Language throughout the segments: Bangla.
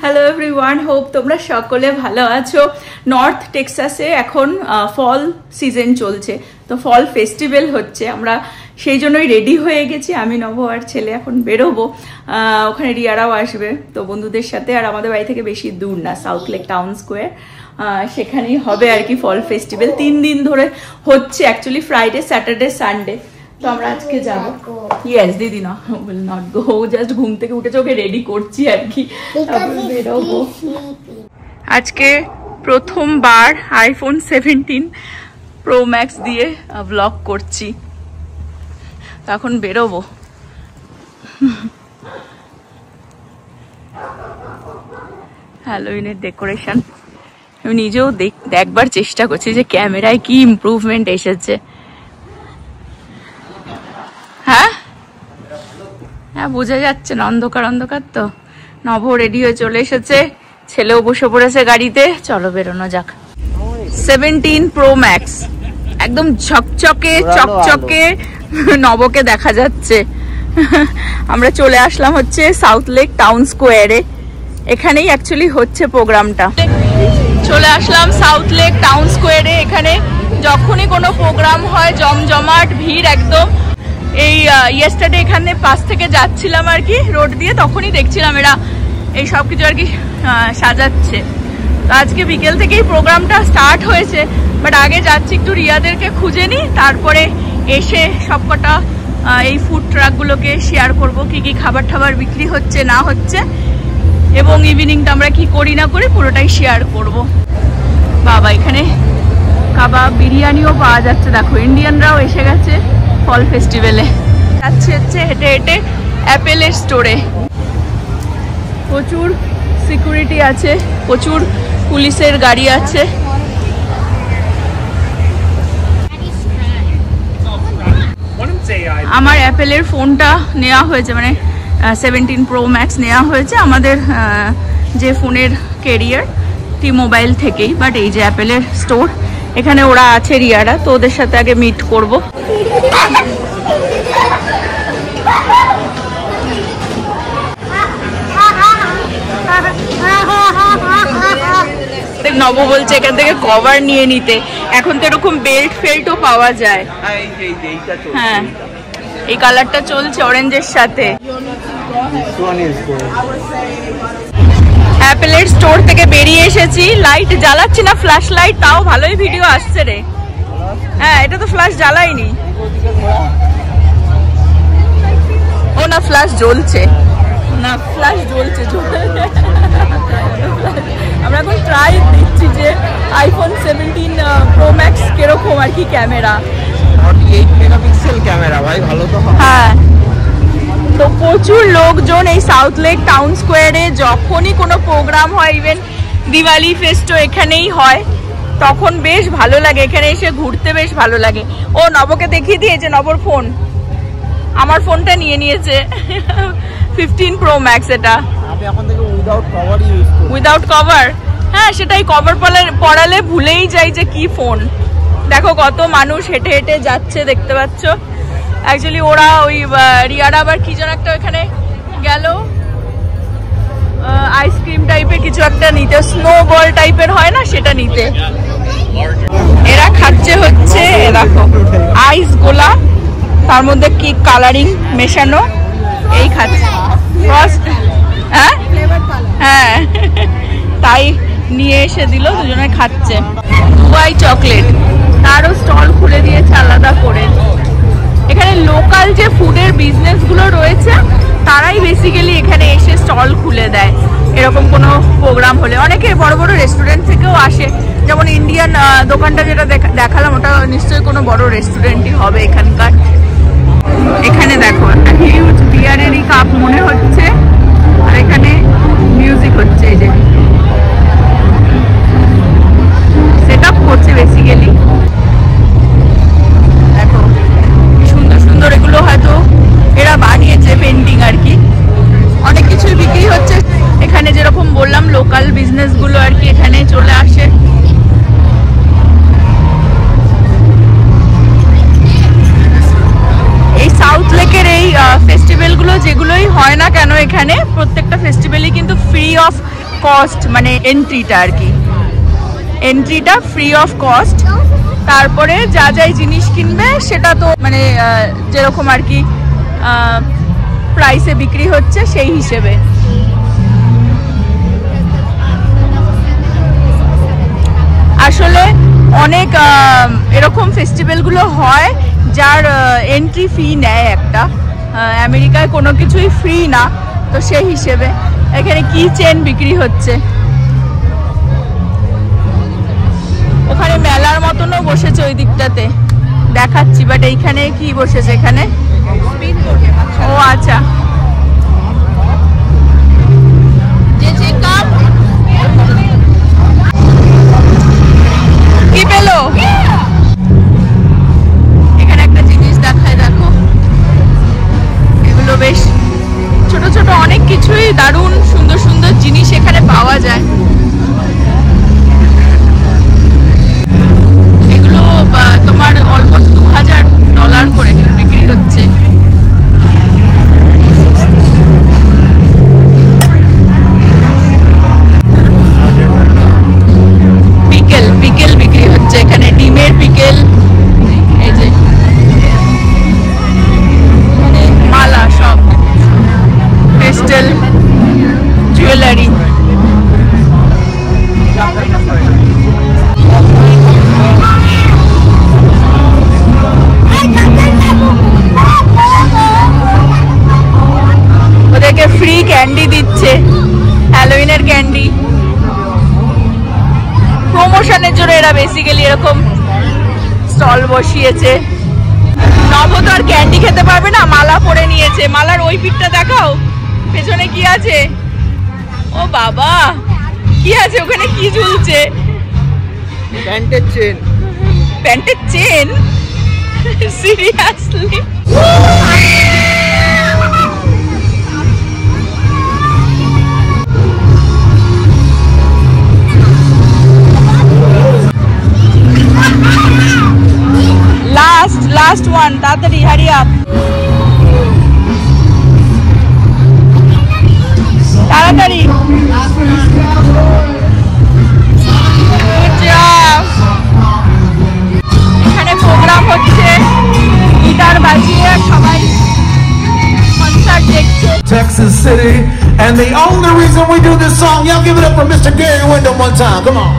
হ্যালো এভরিওয়ান, হোপ তোমরা সকলে ভালো আছো। নর্থ টেক্সাসে এখন ফল সিজন চলছে, তো ফল ফেস্টিভ্যাল হচ্ছে। আমরা সেই জন্যই রেডি হয়ে গেছি, আমি নব আর ছেলে এখন বেরোবো। ওখানে রিয়ারাও আসবে তো বন্ধুদের সাথে। আর আমাদের বাড়ি থেকে বেশি দূর না, সাউথ লেক টাউন স্কোয়ার, সেখানেই হবে আর কি ফল ফেস্টিভ্যাল। 3 দিন ধরে হচ্ছে, অ্যাকচুয়ালি ফ্রাইডে, স্যাটারডে, সানডে। তো আমরা আজকে যাবো। ইয়েস দিদি, না উইল নট গো, জাস্ট ঘুম থেকে উঠেছে, ওকে রেডি করছি আর কি, তারপর বেরোবো। আজকে প্রথমবার আইফোন 17 প্রো ম্যাক্স দিয়ে ব্লগ করছি, এখন বেরোবো। হ্যালোইনের ডেকোরেশন আমি নিজেও দেখবার চেষ্টা করছি যে ক্যামেরায় কি ইমপ্রুভমেন্ট এসেছে। হ্যাঁ হ্যাঁ, বোঝা যাচ্ছে না, অন্ধকার অন্ধকার। তো নভ রেডি হয়ে চলে এসেছে, ছেলেও বসে পড়েছে গাড়িতে। চলো বেরোনো যাক। 17 প্রো ম্যাক্স একদম ঝকঝকে চকচকে নবকে দেখা যাচ্ছে। আমরা চলে আসলাম হচ্ছে সাউথ লেক টাউন স্কোয়ারে, এখানেই অ্যাকচুয়ালি হচ্ছে প্রোগ্রামটা। চলে আসলাম সাউথ লেক টাউন স্কোয়ারে। এখানে যখনই কোনো প্রোগ্রাম হয় জমজমাট ভিড় একদম। এই ইয়েস্টারডে এখানে পাশ থেকে যাচ্ছিলাম আর কি রোড দিয়ে, তখনই দেখছিলাম এরা এই সব কিছু আর কি সাজাচ্ছে। তো আজকে বিকেল থেকেই প্রোগ্রামটা স্টার্ট হয়েছে, বাট আগে যাচ্ছি একটু রিয়াদেরকে খুঁজে নিই, তারপরে এসে সবকটা এই ফুড ট্রাকগুলোকে শেয়ার করব, কি কি খাবার টাবার বিক্রি হচ্ছে না হচ্ছে, এবং ইভিনিংটা আমরা কি করি না করি পুরোটাই শেয়ার করব। বাবা, এখানে কাবাব বিরিয়ানিও পাওয়া যাচ্ছে। দেখো ইন্ডিয়ানরাও এসে গেছে ফল ফেস্টিভ্যালে। যাচ্ছে হচ্ছে হেঁটে হেঁটে অ্যাপেলের স্টোরে। প্রচুর সিকিউরিটি আছে, প্রচুর পুলিশের গাড়ি আছে। আমার অ্যাপেলের ফোনটা নেওয়া হয়েছে, মানে 17 প্রো ম্যাক্স নেওয়া হয়েছে আমাদের যে ফোনের ক্যারিয়ার টি মোবাইল থেকেই। বাট এই যে অ্যাপেলের স্টোর, এখানে ওরা আছে রিয়ারা, তো ওদের সাথে আগে মিট করব। নব বলছে এখান থেকে কভার নিয়ে নিতে, এখন তো এরকম বেল্ট ফেল্টও পাওয়া যায়। হ্যাঁ, এই কালারটা চলছে অরেঞ্জের সাথে। অ্যাপেলের স্টোর থেকে বেরিয়ে এসেছি, লাইট জ্বালাচ্ছি না, ফ্ল্যাশ লাইট, তাও ভালোই ভিডিও আসছে রে। হ্যাঁ, এটা তো ফ্ল্যাশ জ্বালাইনি। ও না, ফ্ল্যাশ জ্বলছে না, ফ্ল্যাশ জ্বলছে। আমরা এখন ট্রাই দিচ্ছি যে আইফোন 17 প্রো ম্যাক্স কিরকম আর কি ক্যামেরা। 48 মেগাপিক্সেল ক্যামেরা ভাই, ভালো তো। হ্যাঁ, তো প্রচুর লোকজন এই সাউথ লেক টাউন স্কোয়ারে যখনই কোনো প্রোগ্রাম হয়, ইভেন দিওয়ালি ফেস্টও এখানেই হয়, তখন বেশ ভালো লাগে, এখানে এসে ঘুরতে বেশ ভালো লাগে। ও নবকে দেখিয়ে দিয়েছে, নবর ফোন, আমার ফোনটা নিয়ে নিয়েছে 15 প্রো ম্যাক্স। এটা উইদাউট কভার। হ্যাঁ, সেটাই, কভার পড়ালে ভুলেই যাই যে কি ফোন। দেখো কত মানুষ হেঁটে হেঁটে যাচ্ছে, দেখতে পাচ্ছ। অ্যাকচুয়ালি ওরা ওই রিয়ারা আবার কি যেন একটা ওখানে গেল, আইসক্রিম টাইপের কিছু একটা নিতে, স্নো বল টাইপের হয় না, সেটা নিতে। এরা খাচ্ছে হচ্ছে দেখো আইস গোলা, তার মধ্যে কি কালারিং মেশানো, এই খাচ্ছে ফার্স্ট। হ্যাঁ হ্যাঁ, তাই নিয়ে এসে দিল, দুজনে খাচ্ছে। দুবাই চকলেট, তারও স্টল খুলে দিয়েছে আলাদা করে। এখানে লোকাল যে ফুডের বিজনেস গুলো রয়েছে, তারাই বেসিক্যালি এখানে এসে স্টল খুলে দেয় এরকম কোনো প্রোগ্রাম হলে। অনেকে বড় বড় রেস্টুরেন্ট থেকেও আসে, যেমন ইন্ডিয়ান দোকানটা যেটা দেখালাম, ওটা নিশ্চয়ই কোনো বড় রেস্টুরেন্টই হবে এখানকার। এখানে দেখো একটা হিউজ বিয়ারেরই কাপ মনে হচ্ছে, আর এখানে মিউজিক হচ্ছে, এই যে সেট আপ করছে বেসিক্যালি। দেখো সুন্দর সুন্দর, এগুলো হয়তো এরা বানিয়েছে পেন্টিং আর কি। অনেক কিছুই বিক্রি হচ্ছে এখানে, যেরকম বললাম লোকাল বিজনেস গুলো আর কি এখানে চলে আসে। এই সাউথ লেকের এই ফেস্টিভ্যাল গুলো যেগুলোই হয় না কেন, এখানে প্রত্যেকটা ফেস্টিভ্যালই কিন্তু ফ্রি অফ কস্ট, মানে এন্ট্রিটা আর কি, এন্ট্রিটা ফ্রি অফ কস্ট। তারপরে যা যাই জিনিস কিনবে সেটা তো মানে যেরকম আর কি প্রাইসে বিক্রি হচ্ছে সেই হিসেবে। আসলে অনেক এরকম ফেস্টিভ্যালগুলো হয় যার এন্ট্রি ফি নেয় একটা, আমেরিকায় কোনো কিছুই ফ্রি না, তো সেই হিসেবে এখানে কি চেন বিক্রি হচ্ছে। ওখানে মেলার মতনও বসেছে ওই দিকটাতে, দেখাচ্ছি, বাট এইখানে কি বসেছে এখানে? ও আচ্ছা, কি পেলো? এখানে একটা জিনিস দেখায়, দেখো, এগুলো বেশ ছোট ছোট অনেক কিছুই, দারুণ সুন্দর সুন্দর জিনিস এখানে পাওয়া যায়। এগুলো তোমার অলমোস্ট $2000 করে বিক্রি হচ্ছে। পিকেল বিক্রি হচ্ছে এখানে, ডিমের পিকেল, এই যে মালা, সব পেস্টেল জুয়েলারি। ওদেরকে ফ্রি ক্যান্ডি দিচ্ছে, হ্যালোউইনের ক্যান্ডি। প্রমোশনের জন্য এরা বেসিক্যালি এরকম স্টল বসিয়েছে। নব তো আর ক্যান্ডি খেতে পারবে না, মালা পরে নিয়েছে। মালার ওই পিঠটা দেখাও, পেছনে কি আছে? ও বাবা, কি আছে ওখানে? কি ঝুলছে? প্যান্টের চেন। প্যান্টের চেন? সিরিয়াসলি? লাস্ট ওয়ান, তাড়াতাড়ি, হারি আপ, তাড়াতাড়ি। এখানে প্রোগ্রাম হচ্ছে, গিটার বাজিয়ে সবাই কনসার্ট দেখছে। Texas City, and the only reason we do this song, y'all give it up for Mr. Gary Windham one time, come on.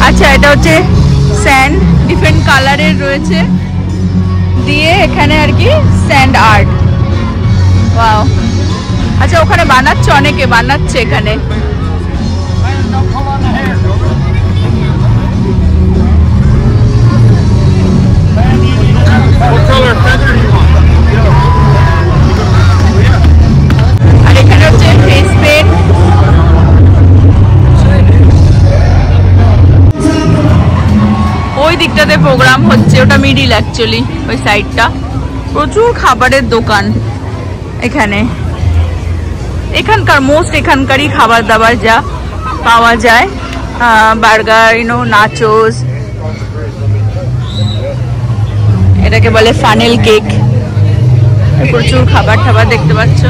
আচ্ছা, এটা হচ্ছে স্যান্ড, ডিফারেন্ট কালারের রয়েছে দিয়ে এখানে আর কি স্যান্ড আর্ট। ওয়াও, আচ্ছা, ওখানে বানাচ্ছে, অনেকে বানাচ্ছে এখানে। আর এখানে হচ্ছে ফেস পেইন্ট। ওই দিকটাতে প্রোগ্রাম হচ্ছে, ওটা মিডিল অ্যাকচুয়ালি, ওই সাইডটা। প্রচুর খাবারের দোকান এখানে, এখানকার মোস্ট এখানকারই খাবার দাবার যা পাওয়া যায়, বার্গার, নাচোস, এটাকে বলে ফানেল কেক, প্রচুর খাবার টাবার দেখতে পাচ্ছ।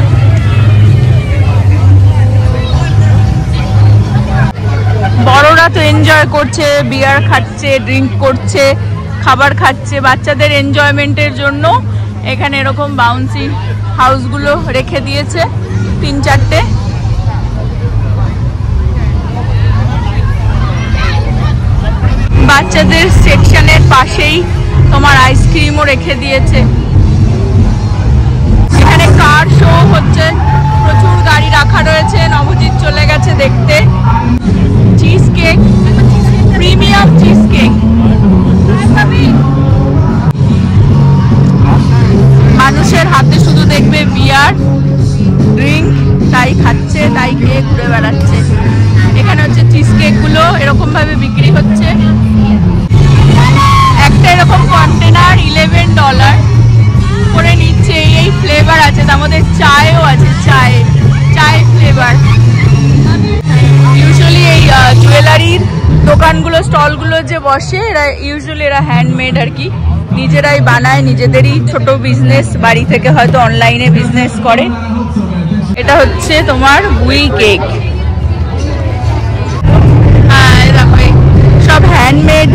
বড়রা তো এনজয় করছে, বিয়ার খাচ্ছে, ড্রিঙ্ক করছে, খাবার খাচ্ছে। বাচ্চাদের এনজয়মেন্টের জন্য এখানে এরকম বাউন্সি হাউসগুলো রেখে দিয়েছে 3-4টে। বাচ্চাদের সেকশনের পাশেই তোমার আইসক্রিমও রেখে দিয়েছে। এখানে কার শো হচ্ছে, প্রচুর গাড়ি রাখা রয়েছে। নবজিৎ চলে গেছে দেখতে। Cheese cake, premium cheese cake. মানুষের হাতে শুধু দেখবে বিয়ার, ড্রিঙ্ক, তাই খাচ্ছে, তাই খেয়ে ঘুরে বেড়াচ্ছে। এখানে হচ্ছে চিজ কেকগুলো এরকম ভাবে বিক্রি হচ্ছে। একটা এরকম কন্টেনার $11 করে নিচ্ছে। এই ফ্লেভার আছে, তার মধ্যে চায়ও আছে, চায় ফ্লেভার। ইউজুয়ালি এই জুয়েলারির দোকানগুলো, স্টলগুলো যে বসে, এরা হ্যান্ডমেড আর কি, নিজেরাই বানায়, নিজেদেরই ছোট বিজনেস, বাড়ি থেকে হয়তো অনলাইনে বিজনেস করে। এটা হচ্ছে তোমার বুই কেক। হ্যাঁ দেখো সব হ্যান্ডমেড।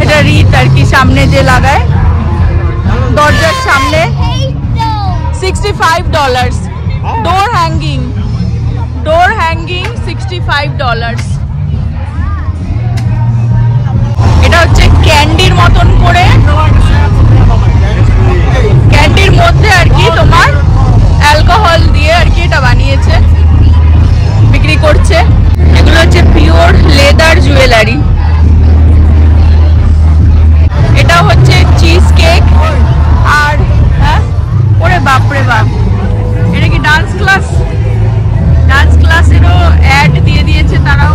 এটা রিট আর কি, সামনে যে লাগায় দরজার সামনে। $65 ডোর হ্যাঙ্গিং $65। এটা হচ্ছে ক্যান্ডির মতন করে, ক্যান্ডির মধ্যে আর কি তোমার অ্যালকোহল দিয়ে আর কি এটা বানিয়েছে, বিক্রি করছে। এগুলো হচ্ছে পিওর লেদার জুয়েলারি। এটা হচ্ছে চিজ কেক। আর হ্যাঁ, ওরে বাপরে বাপ, এটা কি ডান্স ক্লাসেরও অ্যাড দিয়ে দিয়েছে তারাও।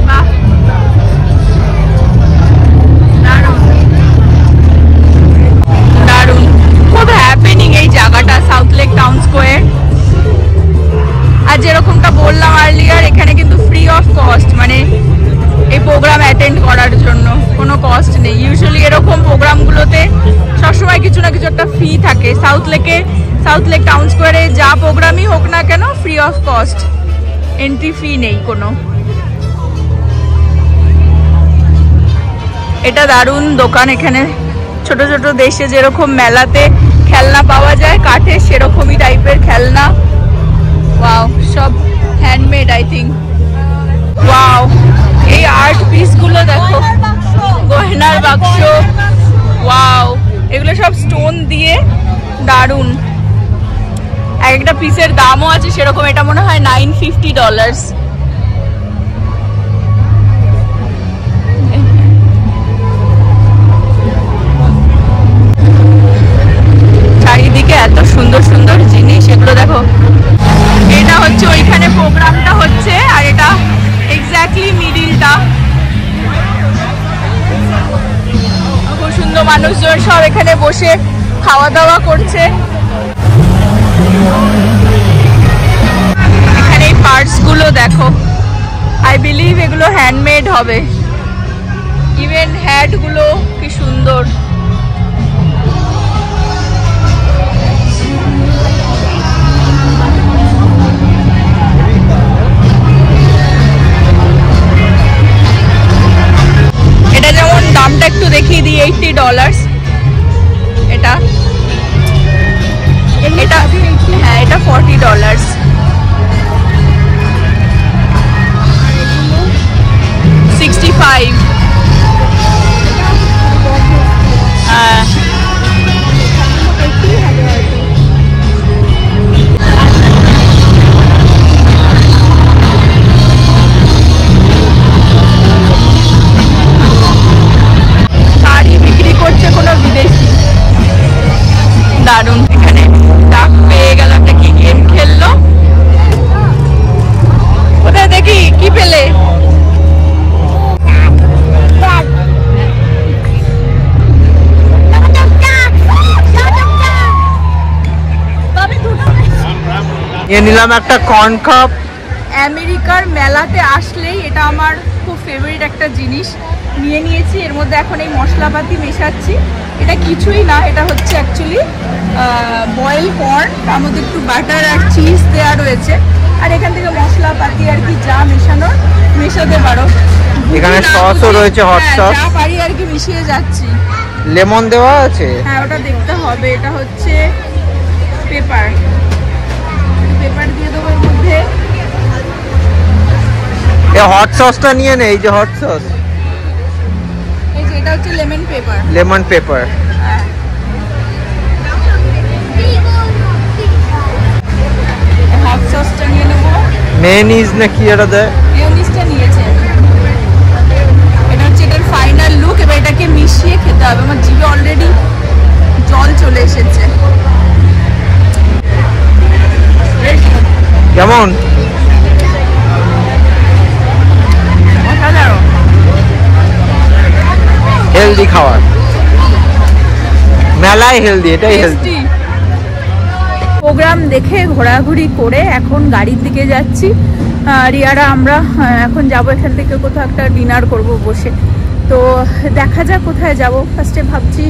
বাহ, দারুণ, খুব হ্যাপেনিং এই জায়গাটা, সাউথ লেক টাউন স্কোয়ার। আর যেরকমটা বললাম আর্লিয়ার, এখানে কিন্তু ফ্রি অফ কস্ট, মানে এই প্রোগ্রাম অ্যাটেন্ড করার জন্য কোনো কস্ট নেই। ইউজুয়ালি এরকম প্রোগ্রামগুলোতে সবসময় কিছু না কিছু একটা ফি থাকে। সাউথ লেক টাউন স্কোয়ারে যা প্রোগ্রামই হোক না কেন, free of cost, entry fee নেই কোনো। এটা দারুণ দোকান। এখানে ছোট ছোট দেশে যেরকম মেলাতে খেলনা পাওয়া যায় কাঠের, সেরকমই টাইপের খেলনা। ওয়াও, সব হ্যান্ডমেড আই থিঙ্ক। ওয়াও, এই আর্ট পিসগুলো দেখো, গয়নার বাক্স। ওয়াও, এগুলো সব স্টোন দিয়ে, দারুণ। এক একটা পিসের দামও আছে সেরকম। এটা মনে হয় $950। চারিদিকে এত সুন্দর সুন্দর জিনিস, এগুলো দেখো। এটা হচ্ছে ওইখানে প্রোগ্রামটা হচ্ছে, আর এটা এক্স্যাক্টলি মিডিলটা। খুব সুন্দর, মানুষজন সব এখানে বসে খাওয়া দাওয়া করছে। এখানে এই পার্টস গুলো দেখো, আই বিলিভ এগুলো হ্যান্ডমেড হবে। ইভেন হ্যাট গুলো কি সুন্দর। এটা যেমন দামটা একটু দেখিয়ে দিই, $80। এটা হ্যাঁ, এটা $40। $65। হ্যাঁ, শাড়ি বিক্রি করছে কোনো বিদেশি, দারুণ। এখানে ডাক পেয়ে গেল, একটা কি গেম খেললো। কোথায় দেখি কি পেলে? নিলাম একটা কর্ন কাপ। আমেরিকার মেলাতে আসলেই এটা আমার খুব ফেভারিট একটা জিনিস, নিয়ে নিয়েছি। এর মধ্যে এখন এই মশলাপাতি মেশাচ্ছি। এটা কিছুই না, এটা হচ্ছে অ্যাকচুয়ালি বয়েল কর্ন, তার মধ্যে একটু বাটার আর চিজ দেওয়া রয়েছে। আর এখান থেকে মশলাপাতি আর কি যা মেশানোর মেশাতে পারো। এখানে সসও রয়েছে, হট সস। যা পারি আর কি মিশিয়ে যাচ্ছি। লেমন দেওয়া আছে। হ্যাঁ, ওটা দেখতে হবে। এটা হচ্ছে পেপার দিয়ে দেবো এর মধ্যে। এই হট সসটা নিয়ে নে, এই যে হট সস, এই যে এটা হচ্ছে লেমন পেপার। হট সসটা নিয়ে নেবো। মেয়োনিজ না কি এটা দেয়? মেয়োনিজটা নিয়েছে। এটা হচ্ছে এটার ফাইনাল লুক। এবার এটাকে মিশিয়ে খেতে হবে। আমার জিভে অলরেডি জল চলে এসেছে। কেমন? হেলদি খাবার। মেলায় হেলদি, এটাই হেলদি। প্রোগ্রাম দেখে ঘোরাঘুরি করে এখন গাড়ির দিকে যাচ্ছি। রিয়ারা আমরা এখন যাব এখান থেকে কোথাও একটা ডিনার করব বসে। তো দেখা যাক কোথায় যাব। ফার্স্টে ভাবছি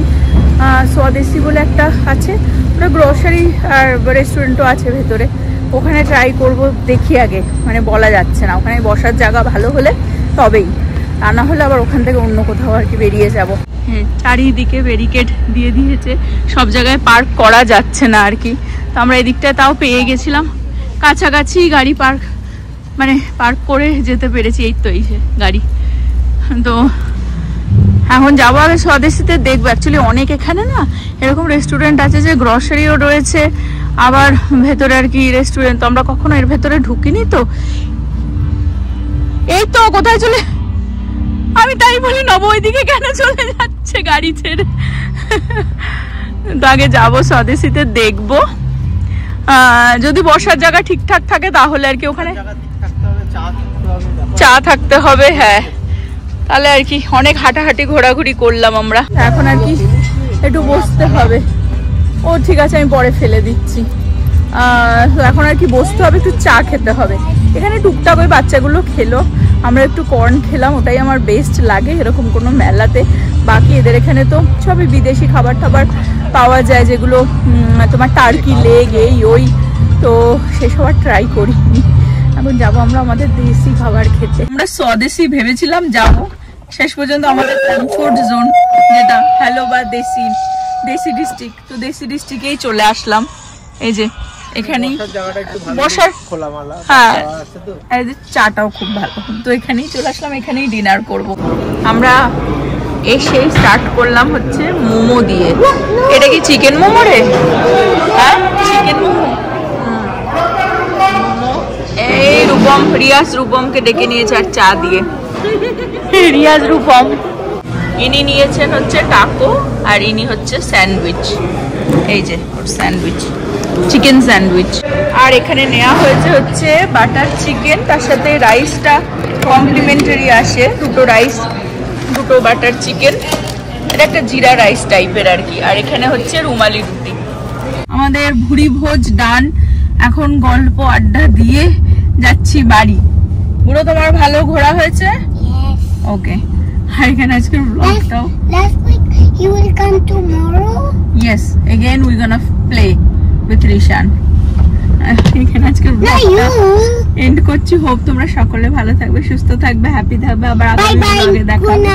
স্বদেশি বলে একটা আছে, ওটা গ্রোসারি আর রেস্টুরেন্টও আছে ভেতরে, ওখানে ট্রাই করব। দেখি আগে, মানে বলা যাচ্ছে না, ওখানে বসার জায়গা ভালো হলে তবেই, তা না হলে আবার ওখান থেকে অন্য কোথাও আর কি বেরিয়ে যাব। হ্যাঁ, চারিদিকে ব্যারিকেড দিয়ে দিয়েছে, সব জায়গায় পার্ক করা যাচ্ছে না আর কি। তো আমরা এদিকটায় তাও পেয়ে গেছিলাম, কাছাকাছি গাড়ি পার্ক করে যেতে পেরেছি। এই তো এই গাড়ি। তো এখন যাবো আগে স্বদেশিতে, দেখবো। অ্যাকচুয়ালি অনেক এখানে না এরকম রেস্টুরেন্ট আছে যে গ্রসারিও রয়েছে, আবার ভেতরে আর কি রেস্টুরেন্ট। তো আমরা কখনো এর ভেতরে ঢুকিনি। তো এই তো কোথায় চলে, আমি তাই বলি নব ওইদিকে কেন চলে যাচ্ছে গাড়ি ছেড়ে। তো আগে যাবো স্বদেশিতে, দেখবো যদি বসার জায়গা ঠিকঠাক থাকে তাহলে আর কি ওখানে চা থাকতে হবে। হ্যাঁ, তাহলে আর কি অনেক হাঁটাহাঁটি ঘোরাঘুরি করলাম আমরা, এখন আর কি একটু বসতে হবে। ও ঠিক আছে, আমি পরে ফেলে দিচ্ছি। তো এখন আর কি বসতে হবে, একটু চা খেতে হবে। এখানে টুকটাক ওই বাচ্চাগুলো খেলো, আমরা একটু কর্ন খেলাম, ওটাই আমার বেস্ট লাগে এরকম কোনো মেলাতে। বাকি এদের এখানে তো সবই বিদেশি খাবার টাবার পাওয়া যায়, যেগুলো তোমার টার্কি লেগ এই ওই, তো সেসব আর ট্রাই করিনি। এখন যাবো আমরা আমাদের দেশি খাবার খেতে। আমরা স্বদেশি ভেবেছিলাম যাব, শেষ পর্যন্ত আমাদের কমফোর্ট জোন যেটা হ্যালো বা দেশি ডিস্ট্রিক্ট, তো দেশি ডিস্ট্রিক্টেই চলে আসলাম। এই যে এখানেই বসার খোলামেলা, হ্যাঁ এই যে চাটাও খুব ভালো। তো এখানেই চলে আসলাম, এখানেই ডিনার করব। আমরা এসে স্টার্ট করলাম হচ্ছে মোমো দিয়ে। এটা কি চিকেন মোমো রে? হ্যাঁ, চিকেন মোমো। এই রিয়াজ রূপমকে ডেকে নিয়েছে আর চা দিয়ে। রিয়াজ রূপম, ইনি নিয়েছেন হচ্ছে টাকো, আর ইনি হচ্ছে স্যান্ডউইচ। এই যে স্যান্ডউইচ, চিকেন স্যান্ডউইচ। আর এখানে নেওয়া হয়েছে হচ্ছে বাটার চিকেন, তার সাথে রাইসটা কমপ্লিমেন্টারি আসে, দুটো রাইস দুটো বাটার চিকেন। এটা একটা জিরা রাইস টাইপের আর কি। আর এখানে হচ্ছে রুমালি রুটি। আমাদের ভুড়ি ভোজ ডান, এখন গল্প আড্ডা দিয়ে যাচ্ছি বাড়ি। পুরো তোমার ভালো ঘোরা হয়েছে? ওকে। আর এখানে আজকে ব্লগটাও, last week he will come tomorrow. Yes, again we're gonna play with Rishan. এখানে আজকে ব্লগটা এন্ড করছি। হোপ তোমরা সকলে ভালো থাকবে, সুস্থ থাকবে, হ্যাপি থাকবে। আবার আগামী ব্লগে দেখা হবে।